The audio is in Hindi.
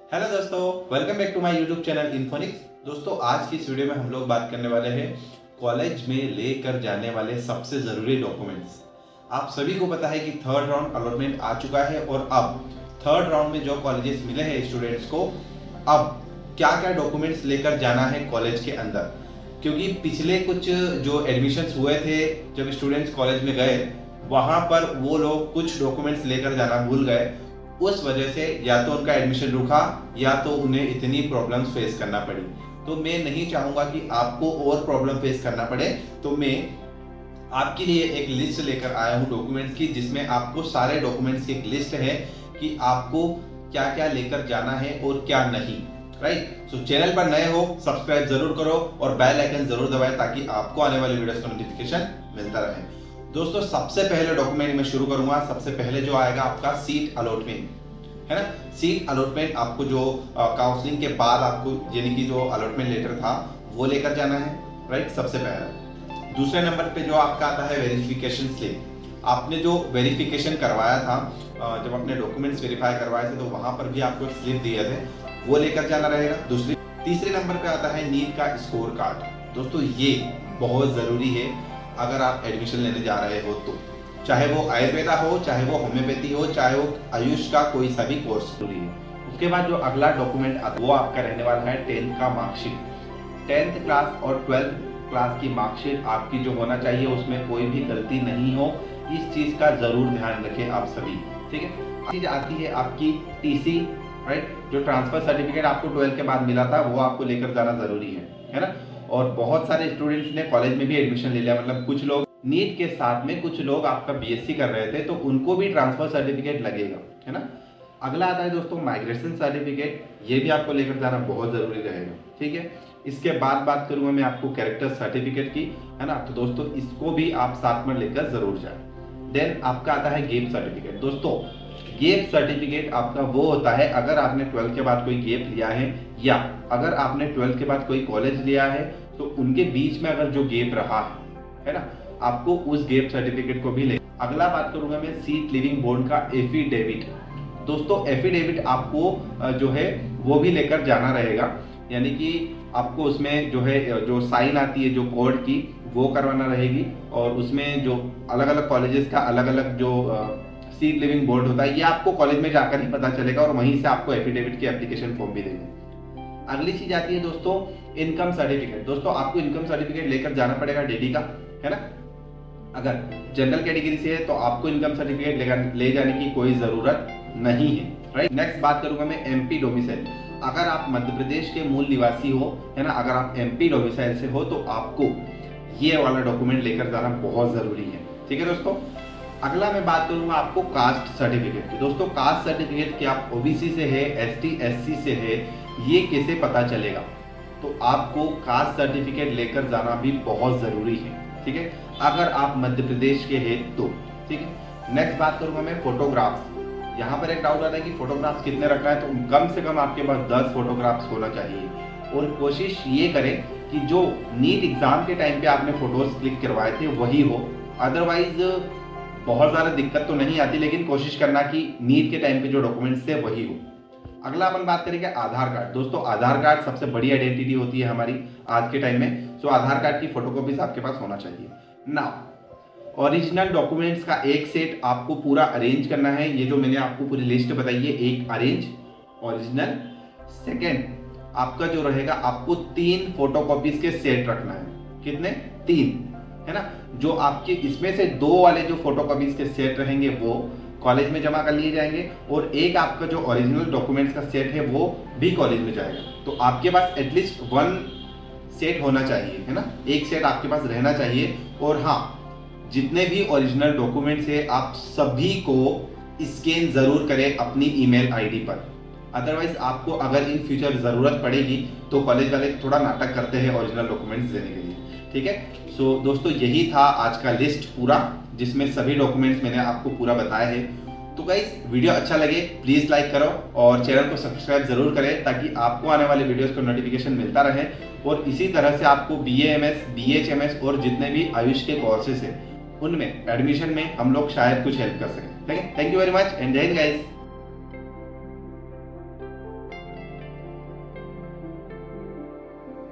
हेलो दोस्तों, welcome back to my YouTube channel Infonix. दोस्तों, आज की इस वीडियो में हम लोग बात करने वाले हैं कॉलेज में लेकर जाने वाले सबसे ज़रूरी डॉक्यूमेंट्स। आप सभी को पता है कि थर्ड राउंड अलॉटमेंट आ चुका है और अब थर्ड राउंड में जो कॉलेजेस मिले हैं स्टूडेंट्स को, अब क्या क्या डॉक्यूमेंट्स लेकर जाना है कॉलेज के अंदर। क्योंकि पिछले कुछ जो एडमिशन्स हुए थे, जब स्टूडेंट्स कॉलेज में गए, वहाँ पर वो लोग कुछ डॉक्यूमेंट्स लेकर जाना भूल गए। उस वजह से या तो उनका एडमिशन रुका या तो उन्हें इतनी प्रॉब्लम्स फेस करना पड़ी। तो मैं नहीं चाहूंगा कि आपको और प्रॉब्लम फेस करना पड़े, तो मैं आपके लिए एक लिस्ट लेकर आया हूं डॉक्यूमेंट्स की, जिसमें आपको सारे डॉक्यूमेंट्स की एक लिस्ट है कि आपको क्या क्या लेकर जाना है और क्या नहीं। राइट, सो चैनल पर नए हो सब्सक्राइब जरूर करो और बेल आइकन जरूर दबाएं ताकि आपको आने वाली वीडियोस का नोटिफिकेशन मिलता रहे। दोस्तों, सबसे पहले डॉक्यूमेंट मैं शुरू करूंगा। सबसे पहले जो आएगा आपका सीट अलॉटमेंट, है ना। सीट अलॉटमेंट आपको जो काउंसलिंग के बाद आपको यानी कि जो अलॉटमेंट लेटर था वो लेकर जाना है। राइट, सबसे पहला। दूसरे नंबर पे जो आपका आता है वेरिफिकेशन स्लिप। आपने जो वेरिफिकेशन करवाया था, जब अपने डॉक्यूमेंट्स वेरीफाई करवाए थे, तो वहां पर भी आपको एक स्लिप दिए थे, वो लेकर जाना रहेगा। तीसरे नंबर पे आता है नीट का स्कोर कार्ड। दोस्तों, ये बहुत जरूरी है अगर आप एडमिशन लेने जा रहे हो तो, चाहे वो आयुर्वेदा हो, चाहे वो होम्योपैथी हो, चाहे वो आयुष का कोई सा भी कोर्स जरूरी है। उसके बाद जो अगला डॉक्यूमेंट आता है वो आपका रहने वाला है 10th का मार्कशीट। 10th क्लास और 12th क्लास की मार्कशीट आपकी जो होना चाहिए उसमें कोई भी गलती नहीं हो, इस चीज का जरूर ध्यान रखें आप सभी। ठीक है, चीज आती है आपकी टीसी। राइट, जो ट्रांसफर सर्टिफिकेट आपको 12th के बाद मिला था वो आपको लेकर जाना जरूरी है ना। और बहुत सारे स्टूडेंट्स ने कॉलेज में भी एडमिशन ले लिया, मतलब कुछ लोग नीट के साथ में, कुछ लोग आपका बीएससी कर रहे थे, तो उनको भी ट्रांसफर सर्टिफिकेट लगेगा, है ना। अगला आता है दोस्तों माइग्रेशन सर्टिफिकेट। ये भी आपको लेकर जाना बहुत जरूरी रहेगा। ठीक है, इसके बाद बात करूंगा मैं आपको कैरेक्टर सर्टिफिकेट की, है ना। तो दोस्तों, इसको भी आप साथ में लेकर जरूर जाए। देन आपका आता है गेप सर्टिफिकेट। दोस्तों, गेप सर्टिफिकेट आपका वो होता है अगर आपने 12th के बाद कोई गेप लिया है, या अगर आपने 12th के बाद कोई कॉलेज लिया है, तो उनके बीच में अगर जो गेप रहा है ना, आपको उस गेप सर्टिफिकेट को भी ले। अगला बात करूंगा मैं सीट लिविंग बोर्ड का एफिडेविट। दोस्तों, एफिडेविट आपको जो है वो भी लेकर जाना रहेगा, यानी कि आपको उसमें जो है जो साइन आती है जो कोड की, वो करवाना रहेगी। और उसमें जो अलग अलग कॉलेजेस का अलग अलग जो सीट लिविंग बोर्ड होता है, ये आपको कॉलेज में जाकर ही पता चलेगा और वहीं से आपको एफिडेविट की एप्लीकेशन फॉर्म भी देंगे। अगली चीज आती है दोस्तों इनकम सर्टिफिकेट। दोस्तों, आपको इनकम सर्टिफिकेट लेकर जाना पड़ेगा डीडी का, है ना। अगर जनरल कैटेगरी से है तो आपको इनकम सर्टिफिकेट ले जाने की कोई जरूरत नहीं है। राइट, नेक्स्ट बात करूंगा मैं एमपी डोमिसाइल। अगर आप मध्य प्रदेश के मूल निवासी हो, है ना, अगर आप एमपी डोमिसाइल से हो, तो आपको ये वाला डॉक्यूमेंट लेकर जाना बहुत जरूरी है। ठीक है दोस्तों, अगला मैं बात करूंगा आपको कास्ट सर्टिफिकेट की। दोस्तों, कास्ट सर्टिफिकेट कि आप ओबीसी से है, एसटी एससी से है, ये कैसे पता चलेगा, तो आपको कास्ट सर्टिफिकेट लेकर जाना भी बहुत जरूरी है। ठीक है, अगर आप मध्य प्रदेश के हैं तो। ठीक है, नेक्स्ट बात करूंगा मैं फोटोग्राफ्स। यहाँ पर एक डाउट आता है कि फोटोग्राफ्स कितने रखना है, तो कम से कम आपके पास 10 फोटोग्राफ्स होना चाहिए। और कोशिश ये करें कि जो नीट एग्जाम के टाइम पे आपने फोटोज क्लिक करवाए थे वही हो, अदरवाइज बहुत ज़्यादा दिक्कत तो नहीं आती, लेकिन कोशिश करना कि नीट के टाइम पे जो डॉक्यूमेंट्स थे वही हो। अगला अपन बात करेंगे आधार कार्ड। दोस्तों, आधार कार्ड सबसे बड़ी आइडेंटिटी होती है हमारी आज के टाइम में, सो आधार कार्ड की फोटोकॉपीज आपके पास होना चाहिए ना। ओरिजिनल डॉक्यूमेंट्स का एक सेट आपको पूरा अरेंज करना है। ये जो मैंने आपको पूरी लिस्ट बताई है, एक अरेंज ओरिजिनल, सेकेंड आपका जो रहेगा आपको 3 फोटोकॉपीज के सेट रखना है। कितने? 3, है ना। जो आपके इसमें से 2 वाले जो फोटोकॉपीज के सेट रहेंगे वो कॉलेज में जमा कर लिए जाएंगे, और एक आपका जो ओरिजिनल डॉक्यूमेंट्स का सेट है वो भी कॉलेज में जाएगा। तो आपके पास एटलीस्ट 1 सेट होना चाहिए, है ना, एक सेट आपके पास रहना चाहिए। और हाँ, जितने भी ओरिजिनल डॉक्यूमेंट्स है आप सभी को स्कैन जरूर करें अपनी ईमेल आईडी पर, अदरवाइज आपको अगर इन फ्यूचर जरूरत पड़ेगी तो कॉलेज वाले थोड़ा नाटक करते हैं ओरिजिनल डॉक्यूमेंट्स देने के लिए। ठीक है, सो दोस्तों, यही था आज का लिस्ट पूरा, जिसमें सभी डॉक्यूमेंट्स मैंने आपको पूरा बताया है। तो गाइस, वीडियो अच्छा लगे प्लीज लाइक करो और चैनल को सब्सक्राइब जरूर करें ताकि आपको आने वाले वीडियोस का नोटिफिकेशन मिलता रहे। और इसी तरह से आपको BAMS, BHMS और जितने भी आयुष के कोर्सेज हैं उनमें एडमिशन में हम लोग शायद कुछ हेल्प कर सकें। ठीक है, thank you very much and जय हिंद गाइस।